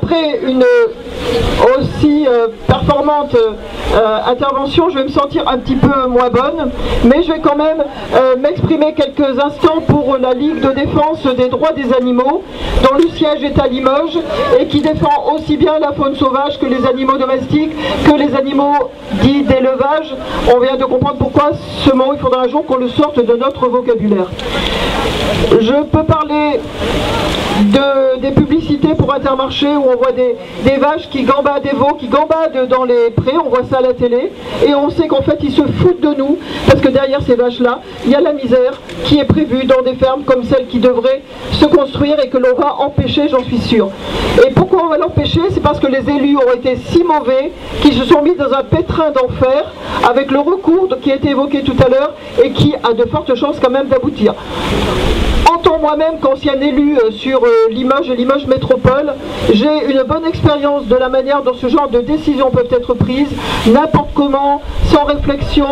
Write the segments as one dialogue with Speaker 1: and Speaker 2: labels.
Speaker 1: après une aussi performante intervention, je vais me sentir un petit peu moins bonne, mais je vais quand même m'exprimer quelques instants pour la Ligue de défense des droits des animaux, dont le siège est à Limoges et qui défend aussi bien la faune sauvage que les animaux domestiques, que les animaux dits d'élevage. On vient de comprendre pourquoi ce mot, il faudra un jour qu'on le sorte de notre vocabulaire. Je peux parler des publicités pour Intermarché où on voit des vaches qui gambadent, des veaux qui gambadent dans les prés, on voit ça à la télé, et on sait qu'en fait ils se foutent de nous, parce que derrière ces vaches-là, il y a la misère qui est prévue dans des fermes comme celles qui devraient se construire et que l'on va empêcher, j'en suis sûre. Et pourquoi on va l'empêcher? C'est parce que les élus ont été si mauvais qu'ils se sont mis dans un pétrin d'enfer avec le recours qui a été évoqué tout à l'heure et qui a de fortes chances quand même d'aboutir. En tant moi-même qu'ancien élu sur Limoges et Limoges Métropole, j'ai une bonne expérience de la manière dont ce genre de décisions peuvent être prises, n'importe comment, sans réflexion,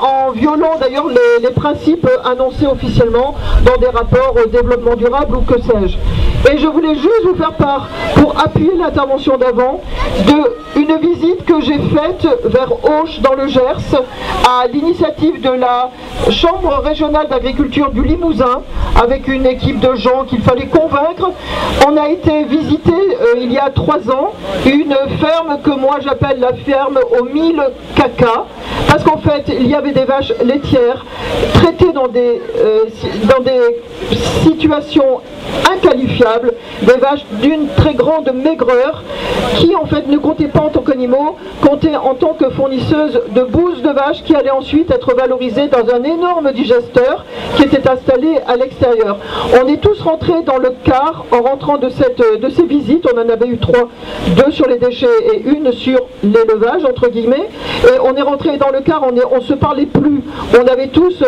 Speaker 1: en violant d'ailleurs les principes annoncés officiellement dans des rapports développement durable ou que sais-je. Et je voulais juste vous faire part, pour appuyer l'intervention d'avant, d'une visite que j'ai faite vers Auch dans le Gers, à l'initiative de la Chambre régionale d'agriculture du Limousin, avec une équipe de gens qu'il fallait convaincre. On a été visiter il y a 3 ans une ferme que moi j'appelle la ferme aux 1000 caca, parce qu'en fait il y avait des vaches laitières traitées dans des situations inqualifiables, des vaches d'une très grande maigreur qui en fait ne comptaient pas en tant qu'animaux, comptaient en tant que fournisseuses de bouse de vache qui allaient ensuite être valorisées dans un énorme digesteur qui était installé à l'extérieur. On est tous rentrés dans le car en rentrant de ces visites. On en avait eu 3, 2 sur les déchets et une sur l'élevage entre guillemets, et on est rentré dans le car, on se parlait plus, on avait tous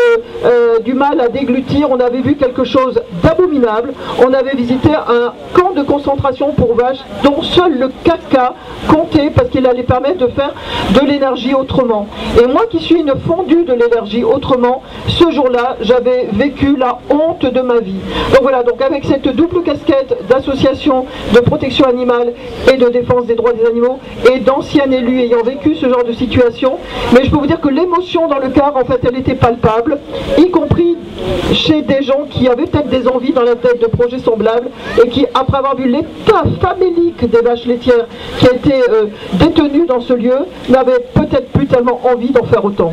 Speaker 1: du mal à déglutir, on avait vu quelque chose d'abominable. On avait visité un camp de concentration pour vaches dont seul le caca comptait parce qu'il allait permettre de faire de l'énergie autrement. Et moi qui suis une fondue de l'énergie autrement, ce jour-là j'avais vécu la honte de ma vie. Donc voilà, donc avec cette double casquette d'association de protection animale et de défense des droits des animaux et d'ancien élu ayant vécu ce genre de situation, mais je peux vous dire que l'émotion dans le car en fait elle était palpable, y compris chez des gens qui avaient peut-être des envies dans la tête de projets semblables et qui, après avoir vu l'état famélique des vaches laitières qui a été détenues dans ce lieu, n'avaient peut-être plus tellement envie d'en faire autant.